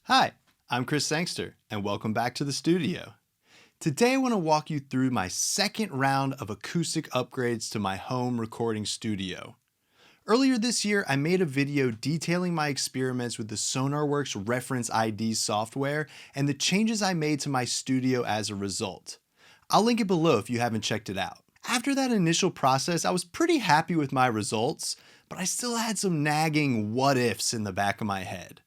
Hi, I'm Chris Sangster, and welcome back to the studio. Today I want to walk you through my second round of acoustic upgrades to my home recording studio. Earlier this year, I made a video detailing my experiments with the SonarWorks Reference ID software and the changes I made to my studio as a result. I'll link it below if you haven't checked it out. After that initial process, I was pretty happy with my results, but I still had some nagging what ifs in the back of my head.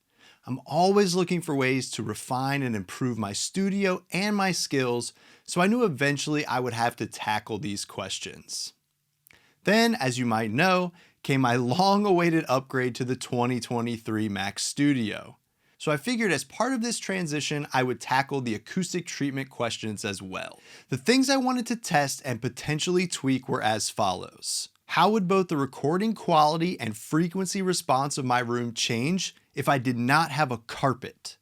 I'm always looking for ways to refine and improve my studio and my skills, so I knew eventually I would have to tackle these questions. Then, as you might know, came my long-awaited upgrade to the 2023 Mac Studio. So I figured as part of this transition, I would tackle the acoustic treatment questions as well. The things I wanted to test and potentially tweak were as follows. How would both the recording quality and frequency response of my room change if I did not have a carpet?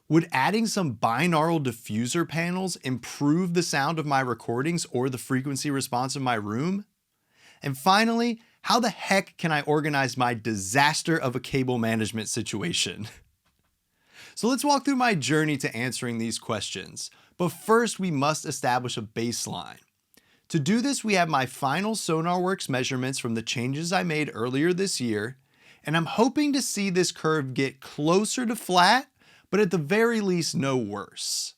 Would adding some binaural diffuser panels improve the sound of my recordings or the frequency response of my room? And finally, how the heck can I organize my disaster of a cable management situation? So let's walk through my journey to answering these questions. But first, we must establish a baseline. To do this, we have my final SonarWorks measurements from the changes I made earlier this year, and I'm hoping to see this curve get closer to flat, but at the very least no worse.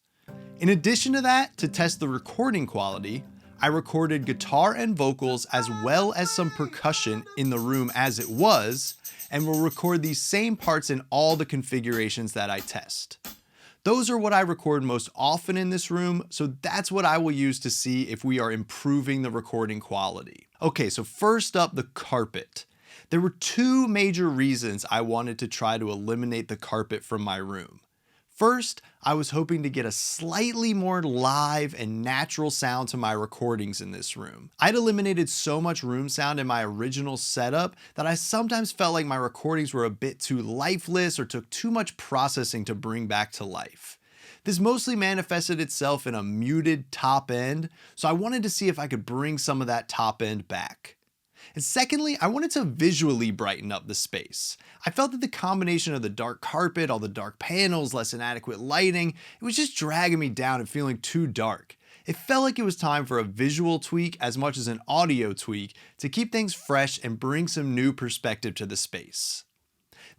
In addition to that, to test the recording quality, I recorded guitar and vocals as well as some percussion in the room as it was, and will record these same parts in all the configurations that I test. Those are what I record most often in this room, so that's what I will use to see if we are improving the recording quality. Okay, so first up, the carpet. There were two major reasons I wanted to try to eliminate the carpet from my room. First, I was hoping to get a slightly more live and natural sound to my recordings in this room. I'd eliminated so much room sound in my original setup that I sometimes felt like my recordings were a bit too lifeless or took too much processing to bring back to life. This mostly manifested itself in a muted top end, so I wanted to see if I could bring some of that top end back. And secondly, I wanted to visually brighten up the space. I felt that the combination of the dark carpet, all the dark panels, less inadequate lighting, it was just dragging me down and feeling too dark. It felt like it was time for a visual tweak as much as an audio tweak to keep things fresh and bring some new perspective to the space.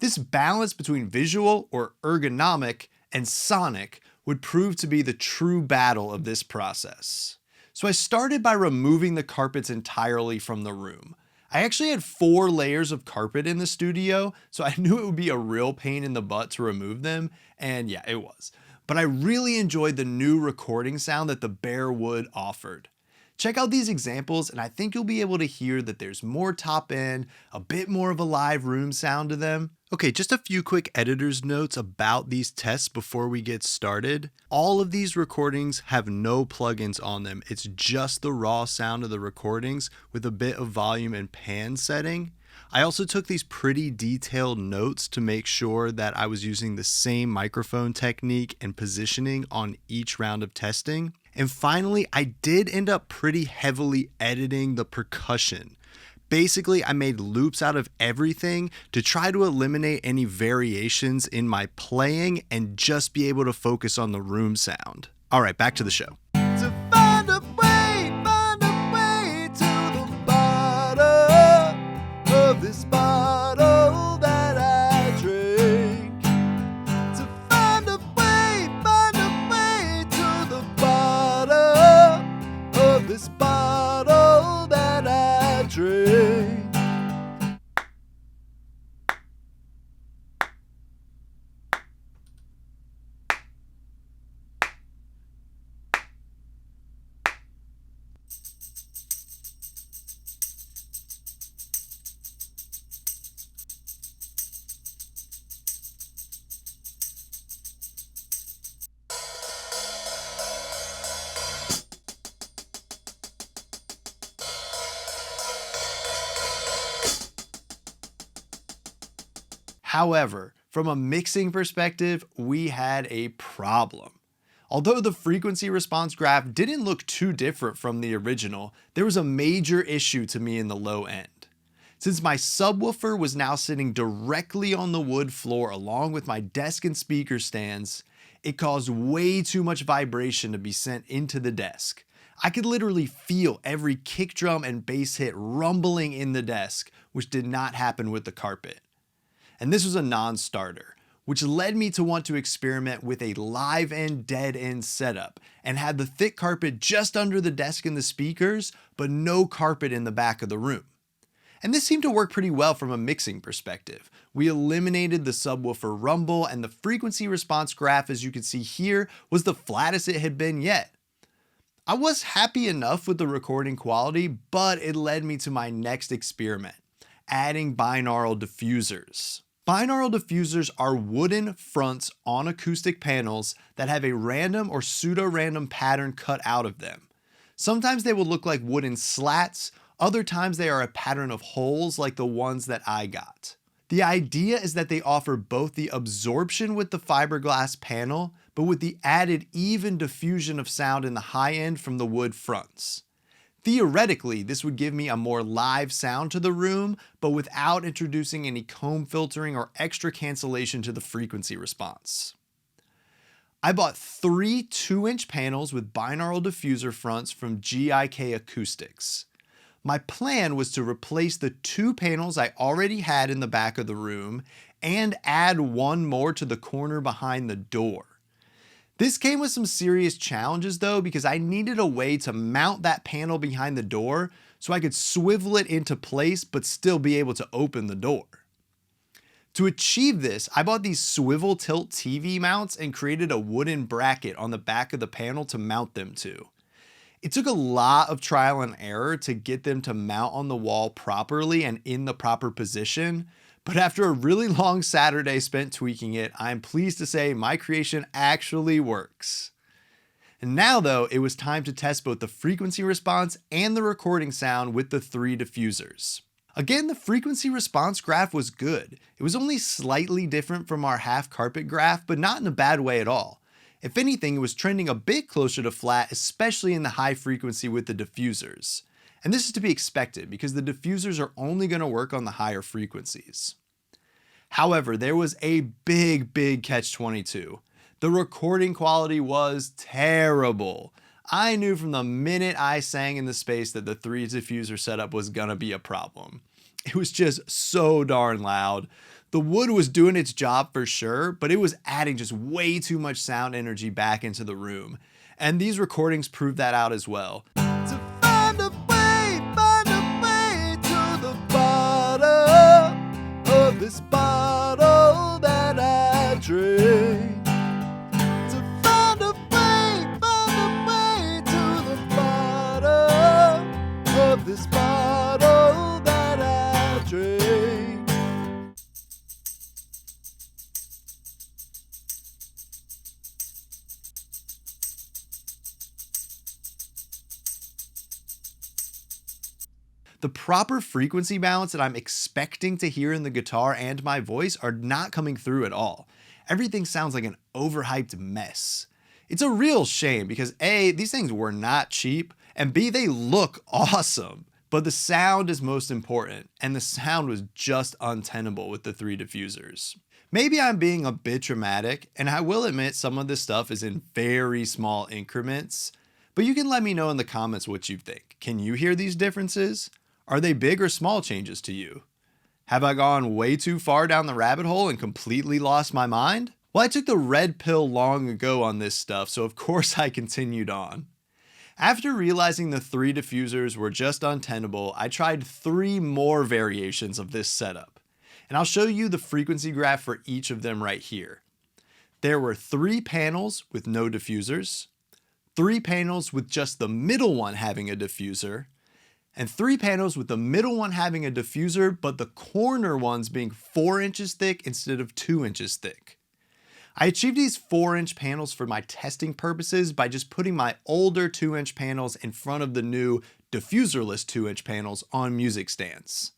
This balance between visual or ergonomic and sonic would prove to be the true battle of this process. So I started by removing the carpets entirely from the room. I actually had 4 layers of carpet in the studio, so I knew it would be a real pain in the butt to remove them, and yeah, it was. But I really enjoyed the new recording sound that the bare wood offered. Check out these examples, and I think you'll be able to hear that there's more top end, a bit more of a live room sound to them. Okay, just a few quick editor's notes about these tests before we get started. All of these recordings have no plugins on them. It's just the raw sound of the recordings with a bit of volume and pan setting. I also took these pretty detailed notes to make sure that I was using the same microphone technique and positioning on each round of testing. And finally, I did end up pretty heavily editing the percussion. Basically, I made loops out of everything to try to eliminate any variations in my playing and just be able to focus on the room sound. All right, back to the show. To find a way to the bottom of this bottle that I drink. To find a way to the bottom of this bottle that I drink. However, from a mixing perspective, we had a problem. Although the frequency response graph didn't look too different from the original, there was a major issue to me in the low end. Since my subwoofer was now sitting directly on the wood floor along with my desk and speaker stands, it caused way too much vibration to be sent into the desk. I could literally feel every kick drum and bass hit rumbling in the desk, which did not happen with the carpet. And this was a non-starter, which led me to want to experiment with a live end dead end setup and have the thick carpet just under the desk and the speakers, but no carpet in the back of the room. And this seemed to work pretty well from a mixing perspective. We eliminated the subwoofer rumble, and the frequency response graph, as you can see here, was the flattest it had been yet. I was happy enough with the recording quality, but it led me to my next experiment, adding binaural diffusers. Binaural diffusers are wooden fronts on acoustic panels that have a random or pseudo-random pattern cut out of them. Sometimes they will look like wooden slats, other times they are a pattern of holes like the ones that I got. The idea is that they offer both the absorption with the fiberglass panel, but with the added even diffusion of sound in the high end from the wood fronts. Theoretically, this would give me a more live sound to the room, but without introducing any comb filtering or extra cancellation to the frequency response. I bought 3 2-inch panels with binaural diffuser fronts from GIK Acoustics. My plan was to replace the 2 panels I already had in the back of the room and add 1 more to the corner behind the door. This came with some serious challenges though, because I needed a way to mount that panel behind the door so I could swivel it into place but still be able to open the door. To achieve this, I bought these swivel tilt TV mounts and created a wooden bracket on the back of the panel to mount them to. It took a lot of trial and error to get them to mount on the wall properly and in the proper position, but after a really long Saturday spent tweaking it, I'm pleased to say my creation actually works. And now though, it was time to test both the frequency response and the recording sound with the 3 diffusers. Again, the frequency response graph was good. It was only slightly different from our half carpet graph, but not in a bad way at all. If anything, it was trending a bit closer to flat, especially in the high frequency with the diffusers. And this is to be expected because the diffusers are only going to work on the higher frequencies. However, there was a big catch-22. The recording quality was terrible. I knew from the minute I sang in the space that the 3 diffuser setup was going to be a problem. It was just so darn loud. The wood was doing its job for sure, but it was adding just way too much sound energy back into the room. And these recordings proved that out as well. To find a way to the bottom of this bottle that I drink. To find a way to the bottom of this bottle that I drink. The proper frequency balance that I'm expecting to hear in the guitar and my voice are not coming through at all. Everything sounds like an overhyped mess. It's a real shame because A, these things were not cheap, and B, they look awesome. But the sound is most important, and the sound was just untenable with the 3 diffusers. Maybe I'm being a bit dramatic, and I will admit some of this stuff is in very small increments, but you can let me know in the comments what you think. Can you hear these differences? Are they big or small changes to you? Have I gone way too far down the rabbit hole and completely lost my mind? Well, I took the red pill long ago on this stuff, so of course I continued on. After realizing the 3 diffusers were just untenable, I tried 3 more variations of this setup. And I'll show you the frequency graph for each of them right here. There were 3 panels with no diffusers, 3 panels with just the middle one having a diffuser, and 3 panels with the middle one having a diffuser, but the corner ones being 4 inches thick instead of 2 inches thick. I achieved these 4-inch panels for my testing purposes by just putting my older 2-inch panels in front of the new diffuserless 2-inch panels on music stands.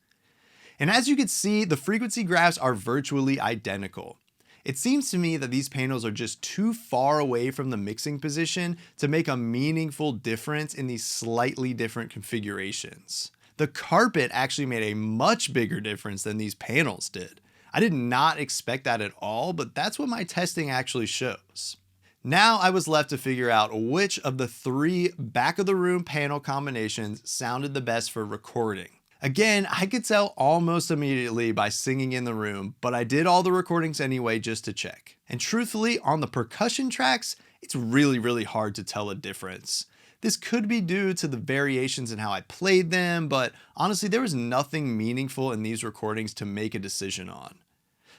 And as you can see, the frequency graphs are virtually identical. It seems to me that these panels are just too far away from the mixing position to make a meaningful difference in these slightly different configurations. The carpet actually made a much bigger difference than these panels did. I did not expect that at all, but that's what my testing actually shows. Now I was left to figure out which of the 3 back of the room panel combinations sounded the best for recording. Again, I could tell almost immediately by singing in the room, but I did all the recordings anyway just to check. And truthfully, on the percussion tracks, it's really hard to tell a difference. This could be due to the variations in how I played them, but honestly, there was nothing meaningful in these recordings to make a decision on.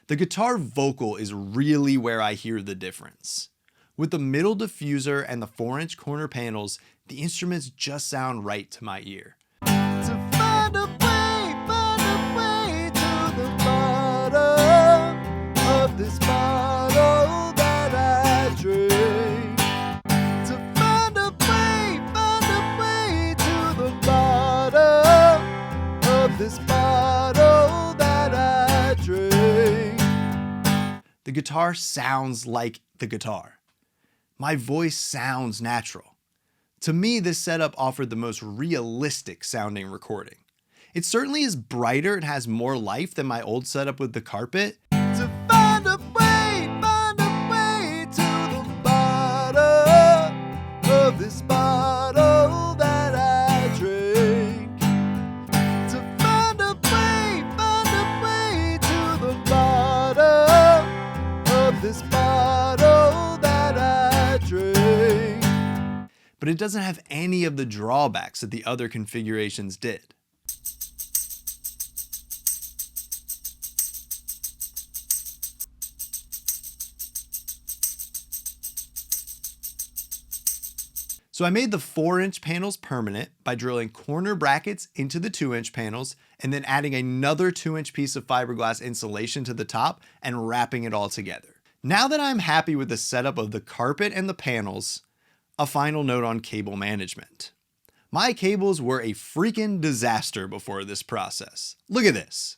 The guitar vocal is really where I hear the difference. With the middle diffuser and the 4-inch corner panels, the instruments just sound right to my ear. To find a way to the bottom of this bottle that I drink. To find a way to the bottom of this bottle that I drink. The guitar sounds like the guitar. My voice sounds natural. To me, this setup offered the most realistic sounding recording. It certainly is brighter and has more life than my old setup with the carpet. To find a way to the bottom of this bottle that I drink. To find a way to the bottom of this bottle that I drink. But it doesn't have any of the drawbacks that the other configurations did. So I made the 4-inch panels permanent by drilling corner brackets into the 2-inch panels and then adding another 2-inch piece of fiberglass insulation to the top and wrapping it all together. Now that I'm happy with the setup of the carpet and the panels, a final note on cable management. My cables were a freaking disaster before this process. Look at this.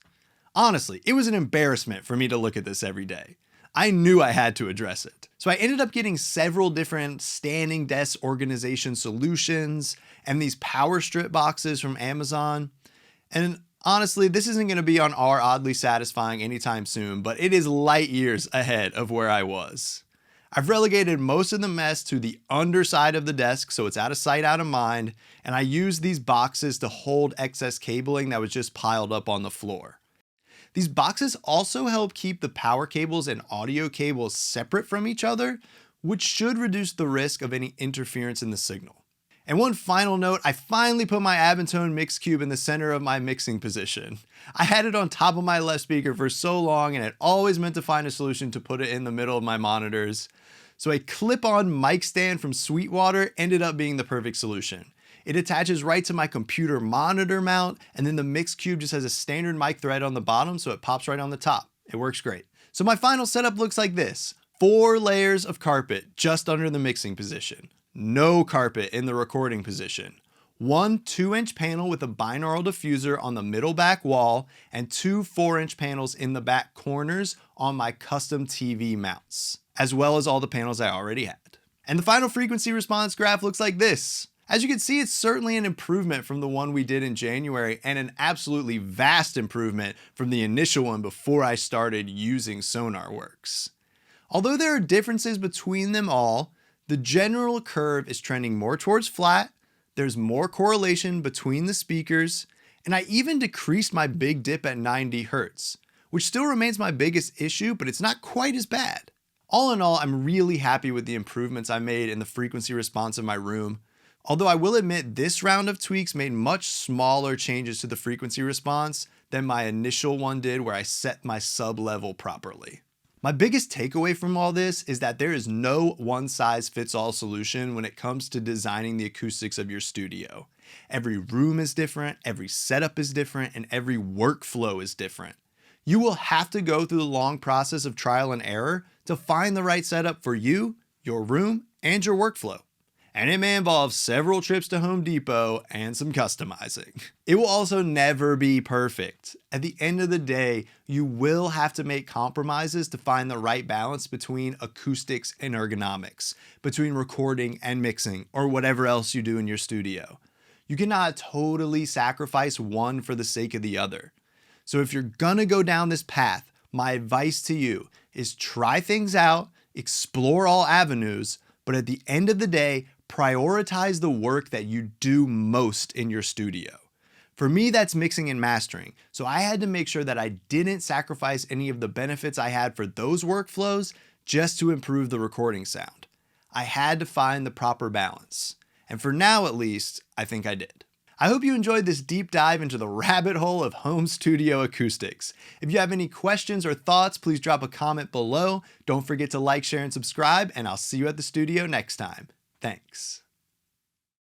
Honestly, it was an embarrassment for me to look at this every day. I knew I had to address it. So I ended up getting several different standing desk organization solutions and these power strip boxes from Amazon. And honestly, this isn't going to be on our Oddly Satisfying anytime soon, but it is light years ahead of where I was. I've relegated most of the mess to the underside of the desk so it's out of sight, out of mind, and I use these boxes to hold excess cabling that was just piled up on the floor. These boxes also help keep the power cables and audio cables separate from each other, which should reduce the risk of any interference in the signal. And one final note, I finally put my Abentone mix cube in the center of my mixing position. I had it on top of my left speaker for so long and had always meant to find a solution to put it in the middle of my monitors. So a clip-on mic stand from Sweetwater ended up being the perfect solution. It attaches right to my computer monitor mount, and then the mix cube just has a standard mic thread on the bottom so it pops right on the top. It works great. So my final setup looks like this. 4 layers of carpet just under the mixing position. No carpet in the recording position. 1 2-inch panel with a binaural diffuser on the middle back wall, and 2 4-inch panels in the back corners on my custom TV mounts, as well as all the panels I already had. And the final frequency response graph looks like this. As you can see, it's certainly an improvement from the one we did in January and an absolutely vast improvement from the initial one before I started using SonarWorks. Although there are differences between them all, the general curve is trending more towards flat, there's more correlation between the speakers, and I even decreased my big dip at 90 Hz, which still remains my biggest issue, but it's not quite as bad. All in all, I'm really happy with the improvements I made in the frequency response of my room. Although I will admit this round of tweaks made much smaller changes to the frequency response than my initial one did where I set my sub level properly. My biggest takeaway from all this is that there is no one-size-fits-all solution when it comes to designing the acoustics of your studio. Every room is different, every setup is different, and every workflow is different. You will have to go through the long process of trial and error to find the right setup for you, your room, and your workflow. And it may involve several trips to Home Depot and some customizing. It will also never be perfect. At the end of the day, you will have to make compromises to find the right balance between acoustics and ergonomics, between recording and mixing, or whatever else you do in your studio. You cannot totally sacrifice one for the sake of the other. So if you're gonna go down this path, my advice to you is try things out, explore all avenues, but at the end of the day, prioritize the work that you do most in your studio. For me, that's mixing and mastering. So I had to make sure that I didn't sacrifice any of the benefits I had for those workflows just to improve the recording sound. I had to find the proper balance. And for now, at least, I think I did. I hope you enjoyed this deep dive into the rabbit hole of home studio acoustics. If you have any questions or thoughts, please drop a comment below. Don't forget to like, share, and subscribe, and I'll see you at the studio next time. Thanks.